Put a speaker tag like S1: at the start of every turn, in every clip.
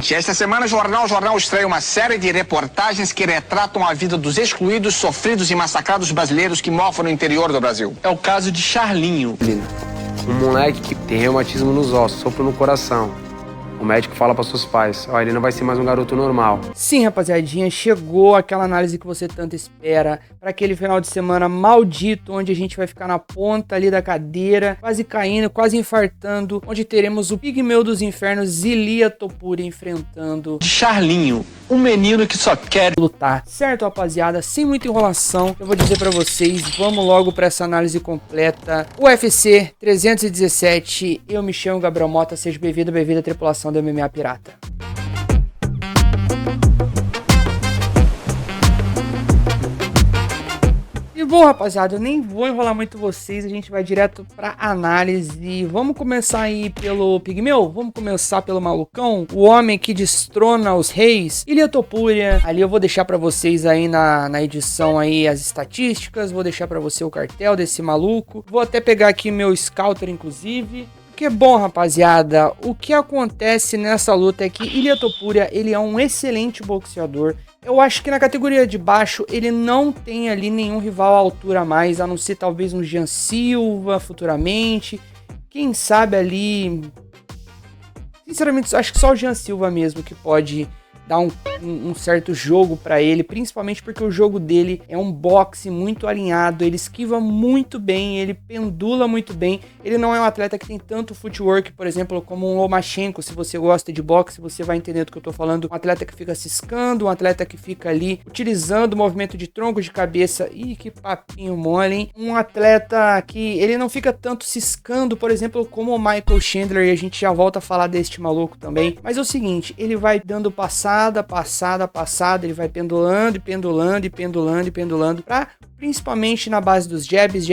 S1: seguinte, esta semana o Jornal estreia uma série de reportagens que retratam a vida dos excluídos, sofridos e massacrados brasileiros que morram no interior do Brasil.
S2: É o caso de Charlinho.
S3: Um moleque que tem reumatismo nos ossos, sopro no coração. O médico fala para seus pais, ó, ele não vai ser mais um garoto normal.
S4: Sim, rapaziadinha, chegou aquela análise que você tanto espera para aquele final de semana maldito, onde a gente vai ficar na ponta ali da cadeira, quase caindo, quase infartando, onde teremos o pigmeu dos infernos, Ilia Topuria, enfrentando
S2: De Charlinho, um menino que só quer
S4: lutar. Certo, rapaziada, sem muita enrolação, eu vou dizer pra vocês, vamos logo pra essa análise completa. UFC 317, eu me chamo Gabriel Mota, seja bem-vindo à tripulação do MMA Pirata. E bom, rapaziada, eu nem vou enrolar muito vocês, a gente vai direto pra análise. Vamos começar aí pelo pigmeu? Vamos começar pelo malucão? O homem que destrona os reis, Ilia Topuria. Ali eu vou deixar pra vocês aí na edição aí as estatísticas, vou deixar pra você o cartel desse maluco. Vou até pegar aqui meu scouter, inclusive. Que bom, rapaziada, o que acontece nessa luta é que Ilia Topuria, ele é um excelente boxeador. Eu acho que na categoria de baixo ele não tem ali nenhum rival à altura a mais, a não ser talvez um Jean Silva futuramente. Quem sabe ali... Sinceramente, acho que só o Jean Silva mesmo que pode dar um certo jogo pra ele, principalmente porque o jogo dele é um boxe muito alinhado, ele esquiva muito bem, ele pendula muito bem, ele não é um atleta que tem tanto footwork, por exemplo, como um Lomachenko. Se você gosta de boxe, você vai entender do que eu tô falando, um atleta que fica ciscando, um atleta que fica ali utilizando o movimento de tronco de cabeça, ih, que papinho mole, hein? Um atleta que ele não fica tanto ciscando, por exemplo, como o Michael Chandler, e a gente já volta a falar deste maluco também, mas é o seguinte, ele vai dando passada, ele vai pendulando, pra, principalmente na base dos jabs,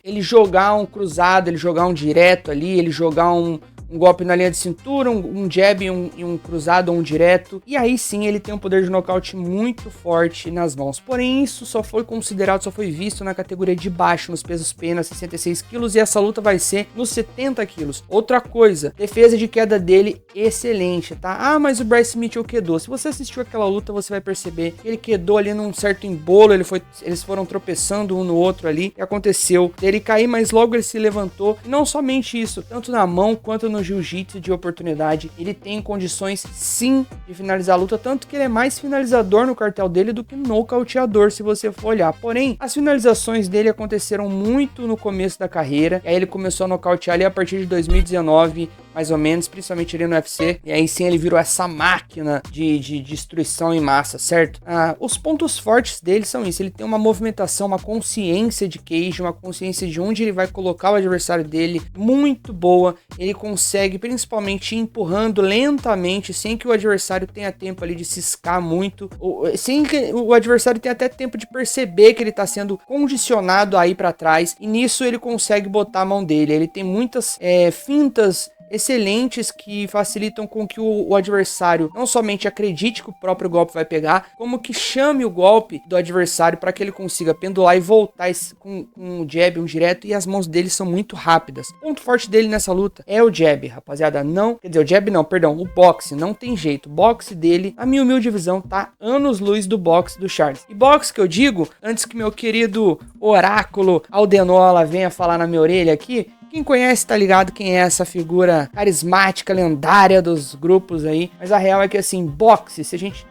S4: ele jogar um cruzado, ele jogar um direto ali, ele jogar um golpe na linha de cintura, um jab e um cruzado ou um direto, e aí sim ele tem um poder de nocaute muito forte nas mãos. Porém, isso só foi considerado, só foi visto na categoria de baixo, nos pesos pena, 66 quilos, e essa luta vai ser nos 70 quilos. Outra coisa, defesa de queda dele excelente, tá? Ah, mas o Bryce Mitchell quedou. Se você assistiu aquela luta, você vai perceber que ele quedou ali num certo embolo, eles foram tropeçando um no outro ali, e aconteceu ele cair, mas logo ele se levantou. E não somente isso, tanto na mão quanto no jiu-jitsu de oportunidade, ele tem condições sim de finalizar a luta, tanto que ele é mais finalizador no cartel dele do que nocauteador, se você for olhar. Porém, as finalizações dele aconteceram muito no começo da carreira, e aí ele começou a nocautear ali a partir de 2019, mais ou menos, principalmente ali no UFC, e aí sim ele virou essa máquina de destruição em massa, certo? Os pontos fortes dele são isso, ele tem uma movimentação, uma consciência de cage, uma consciência de onde ele vai colocar o adversário dele muito boa, ele consegue principalmente ir empurrando lentamente, sem que o adversário tenha tempo ali de ciscar muito, sem que o adversário tenha até tempo de perceber que ele tá sendo condicionado a ir pra trás, e nisso ele consegue botar a mão dele, ele tem muitas fintas excelentes que facilitam com que o adversário não somente acredite que o próprio golpe vai pegar, como que chame o golpe do adversário para que ele consiga pendular e voltar com um jab, um direto, e as mãos dele são muito rápidas. O ponto forte dele nessa luta é o jab, rapaziada, o boxe, não tem jeito, o boxe dele, a minha humilde visão, tá anos-luz do boxe do Charles. E boxe que eu digo, antes que meu querido oráculo Aldenola venha falar na minha orelha aqui, quem conhece tá ligado quem é essa figura carismática, lendária dos grupos aí. Mas a real é que assim, boxe, se a gente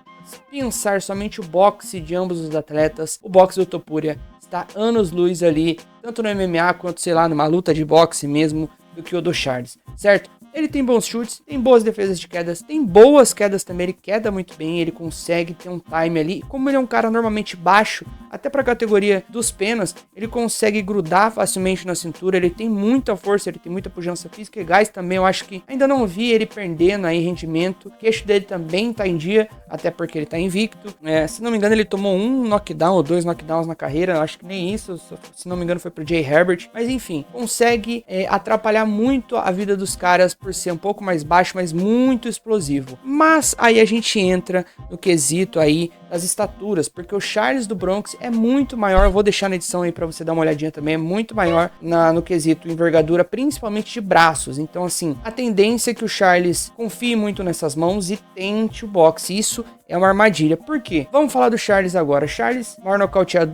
S4: pensar somente o boxe de ambos os atletas, o boxe do Topuria está anos-luz ali, tanto no MMA quanto, sei lá, numa luta de boxe mesmo, do que o do Charles, certo? Ele tem bons chutes, tem boas defesas de quedas, tem boas quedas também, ele queda muito bem, ele consegue ter um time ali. Como ele é um cara normalmente baixo, até pra categoria dos penas, ele consegue grudar facilmente na cintura, ele tem muita força, ele tem muita pujança física e gás também. Eu acho que ainda não vi ele perdendo aí rendimento, o queixo dele também tá em dia, até porque ele tá invicto. Se não me engano, ele tomou um knockdown ou 2 knockdowns na carreira, eu acho que nem isso, se não me engano foi pro Jay Herbert, mas enfim, consegue atrapalhar muito a vida dos caras por ser um pouco mais baixo, mas muito explosivo. Mas aí a gente entra no quesito aí das estaturas, porque o Charles do Bronx é muito maior, eu vou deixar na edição aí pra você dar uma olhadinha também, é muito maior no quesito envergadura, principalmente de braços. Então assim, a tendência é que o Charles confie muito nessas mãos e tente o boxe. Isso é uma armadilha. Por quê? Vamos falar do Charles agora. Charles,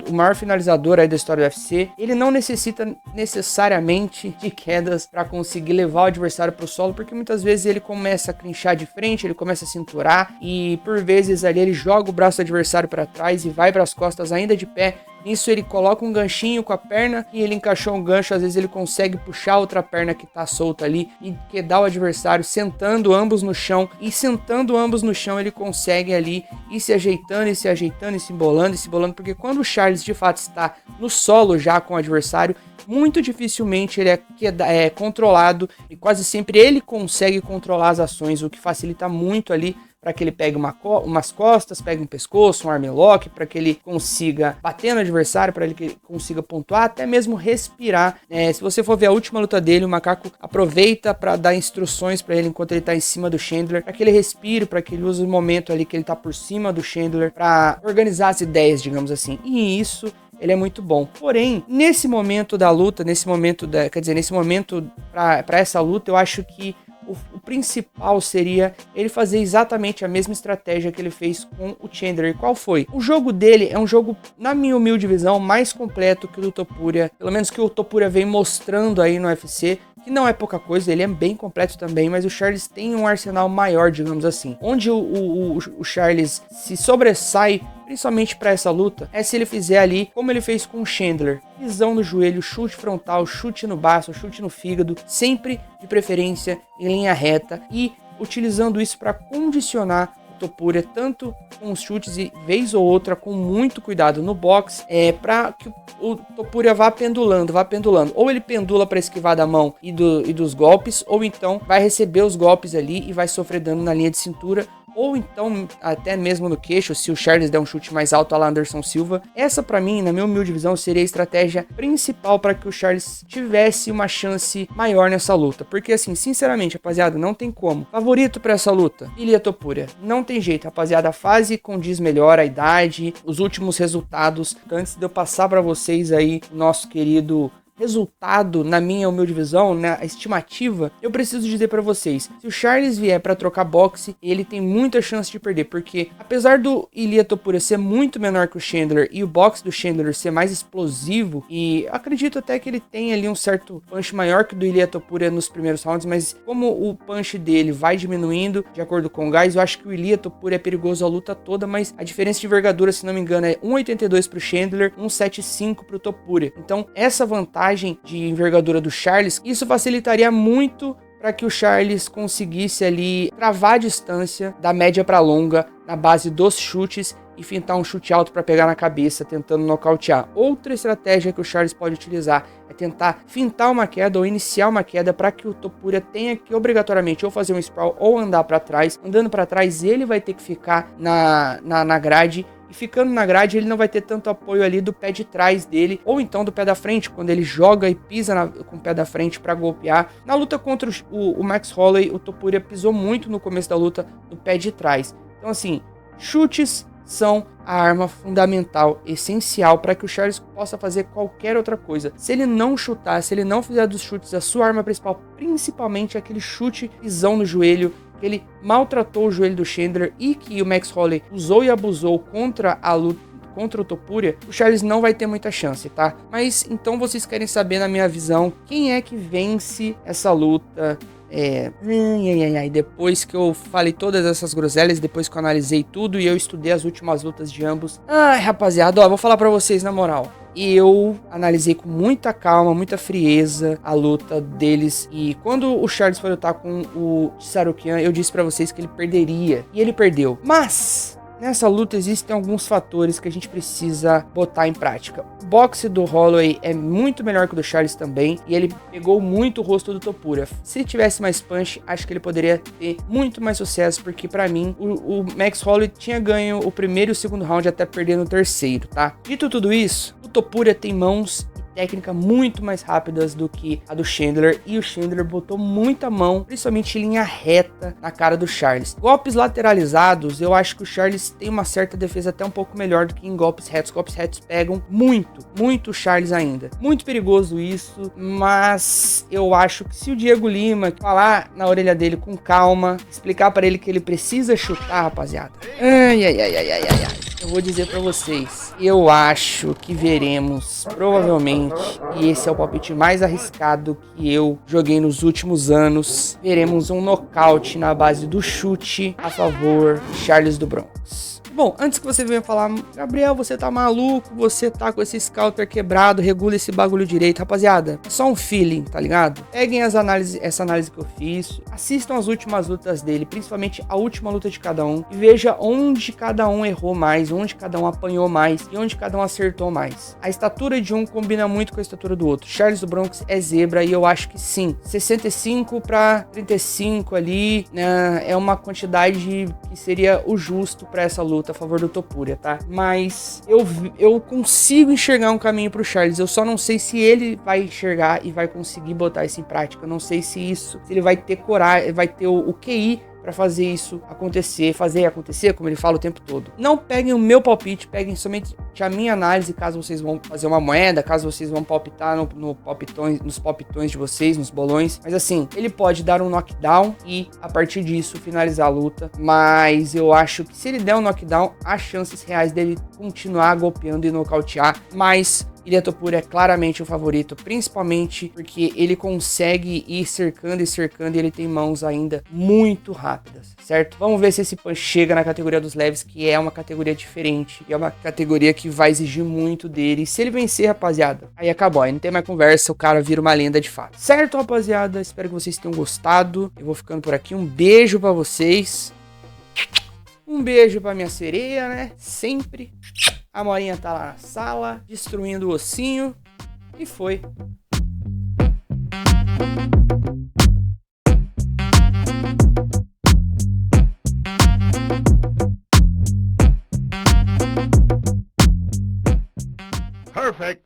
S4: o maior finalizador aí da história do UFC, ele não necessita necessariamente de quedas para conseguir levar o adversário pro solo, porque muitas vezes ele começa a clinchar de frente, ele começa a cinturar e por vezes ali ele joga o braço do adversário para trás e vai para as costas ainda de pé. Nisso ele coloca um ganchinho com a perna e ele encaixou um gancho, às vezes ele consegue puxar a outra perna que tá solta ali e quedar o adversário sentando ambos no chão, e sentando ambos no chão ele consegue ali ir se ajeitando e se ajeitando e se embolando, porque quando o Charles de fato está no solo já com o adversário, muito dificilmente ele é controlado e quase sempre ele consegue controlar as ações, o que facilita muito ali para que ele pegue umas costas, pegue um pescoço, um armlock, para que ele consiga bater no adversário, para que ele consiga pontuar, até mesmo respirar. Se você for ver a última luta dele, o Macaco aproveita para dar instruções para ele enquanto ele tá em cima do Chandler, para que ele respire, para que ele use o momento ali que ele tá por cima do Chandler, para organizar as ideias, digamos assim. E isso ele é muito bom. Porém, nesse momento da luta, nesse momento para essa luta, eu acho que o principal seria ele fazer exatamente a mesma estratégia que ele fez com o Chandler. E qual foi? O jogo dele é um jogo, na minha humilde visão, mais completo que o do Topuria, pelo menos que o Topuria vem mostrando aí no UFC, que não é pouca coisa, ele é bem completo também, mas o Charles tem um arsenal maior, digamos assim. Onde o Charles se sobressai, principalmente para essa luta, é se ele fizer ali como ele fez com o Chandler. Pisão no joelho, chute frontal, chute no baço, chute no fígado, sempre de preferência em linha reta e utilizando isso para condicionar o Topuria, tanto com os chutes e vez ou outra com muito cuidado no boxe, para que o Topuria vá pendulando. Ou ele pendula para esquivar da mão e dos golpes, ou então vai receber os golpes ali e vai sofrer dano na linha de cintura, ou então até mesmo no queixo, se o Charles der um chute mais alto a lá Anderson Silva. Essa pra mim, na minha humilde visão, seria a estratégia principal para que o Charles tivesse uma chance maior nessa luta, porque assim, sinceramente, rapaziada, não tem como. Favorito para essa luta, Ilia Topuria, não tem jeito, rapaziada, a fase condiz melhor, a idade, os últimos resultados. Antes de eu passar para vocês aí o nosso querido resultado, na minha humilde visão, na estimativa, eu preciso dizer pra vocês, se o Charles vier pra trocar boxe, ele tem muita chance de perder, porque apesar do Ilia Topuria ser muito menor que o Chandler e o boxe do Chandler ser mais explosivo, e acredito até que ele tem ali um certo punch maior que o do Ilia Topuria nos primeiros rounds, mas como o punch dele vai diminuindo de acordo com o gás, eu acho que o Ilia Topuria é perigoso a luta toda, mas a diferença de envergadura, se não me engano, é 1,82 pro Chandler, 1,75 pro Topuria. Então essa vantagem de envergadura do Charles, isso facilitaria muito para que o Charles conseguisse ali travar a distância da média para longa na base dos chutes e fintar um chute alto para pegar na cabeça, tentando nocautear. Outra estratégia que o Charles pode utilizar é tentar fintar uma queda ou iniciar uma queda para que o Topuria tenha que obrigatoriamente ou fazer um sprawl ou andar para trás. Andando para trás, ele vai ter que ficar na grade. E ficando na grade, ele não vai ter tanto apoio ali do pé de trás dele, ou então do pé da frente, quando ele joga e pisa com o pé da frente para golpear. Na luta contra o Max Holloway, o Topuria pisou muito no começo da luta no pé de trás. Então assim, chutes são a arma fundamental, essencial para que o Charles possa fazer qualquer outra coisa. Se ele não chutar, se ele não fizer dos chutes a sua arma principal, principalmente aquele chute pisão no joelho, que ele maltratou o joelho do Chandler e que o Max Holloway usou e abusou contra a luta, contra o Topuria, o Charles não vai ter muita chance, tá? Mas então vocês querem saber, na minha visão, quem é que vence essa luta? Depois que eu falei todas essas groselhas, depois que eu analisei tudo e eu estudei as últimas lutas de ambos. Ai, rapaziada, ó, vou falar pra vocês na moral. Eu analisei com muita calma, muita frieza a luta deles. E quando o Charles foi lutar com o Tsarukyan, eu disse pra vocês que ele perderia. E ele perdeu. Mas nessa luta existem alguns fatores que a gente precisa botar em prática. O boxe do Holloway é muito melhor que o do Charles também, e ele pegou muito o rosto do Topuria. Se tivesse mais punch, acho que ele poderia ter muito mais sucesso, porque pra mim o Max Holloway tinha ganho o primeiro e o segundo round até perder no terceiro, tá? Dito tudo isso, o Topuria tem mãos e técnica muito mais rápidas do que a do Chandler, e o Chandler botou muita mão, principalmente em linha reta, na cara do Charles. Golpes lateralizados, eu acho que o Charles tem uma certa defesa até um pouco melhor do que em golpes retos. Golpes retos pegam muito o Charles ainda. Muito perigoso isso, mas eu acho que se o Diego Lima falar na orelha dele com calma, explicar para ele que ele precisa chutar, rapaziada. Ai. Eu vou dizer pra vocês, eu acho que veremos, provavelmente, e esse é o palpite mais arriscado que eu joguei nos últimos anos, veremos um nocaute na base do chute a favor de Charles do Bronx. Bom, antes que você venha falar, Gabriel, você tá maluco, você tá com esse scouter quebrado, regula esse bagulho direito. Rapaziada, é só um feeling, tá ligado? Peguem essa análise que eu fiz, assistam as últimas lutas dele, principalmente a última luta de cada um, e veja onde cada um errou mais, onde cada um apanhou mais e onde cada um acertou mais. A estatura de um combina muito com a estatura do outro. Charles do Bronx é zebra e eu acho que sim. 65 pra 35 ali, né, é uma quantidade que seria o justo pra essa luta a favor do Topuria, tá? Mas eu consigo enxergar um caminho pro Charles, eu só não sei se ele vai enxergar e vai conseguir botar isso em prática. Eu não sei se ele vai ter coragem, vai ter o QI pra fazer isso acontecer, como ele fala o tempo todo. Não peguem o meu palpite, peguem somente a minha análise, caso vocês vão fazer uma moeda, caso vocês vão palpitar nos palpitões de vocês, nos bolões. Mas assim, ele pode dar um knockdown e, a partir disso, finalizar a luta. Mas eu acho que se ele der um knockdown, há chances reais dele continuar golpeando e nocautear. Mas Ilia Topuria é claramente o favorito, principalmente porque ele consegue ir cercando e ele tem mãos ainda muito rápidas, certo? Vamos ver se esse punch chega na categoria dos leves, que é uma categoria diferente, e é uma categoria que vai exigir muito dele. E se ele vencer, rapaziada, aí acabou, aí não tem mais conversa, o cara vira uma lenda de fato. Certo, rapaziada? Espero que vocês tenham gostado. Eu vou ficando por aqui, um beijo pra vocês. Um beijo pra minha sereia, né? Sempre. A Morinha tá lá na sala, destruindo o ossinho. E foi.
S5: Perfect.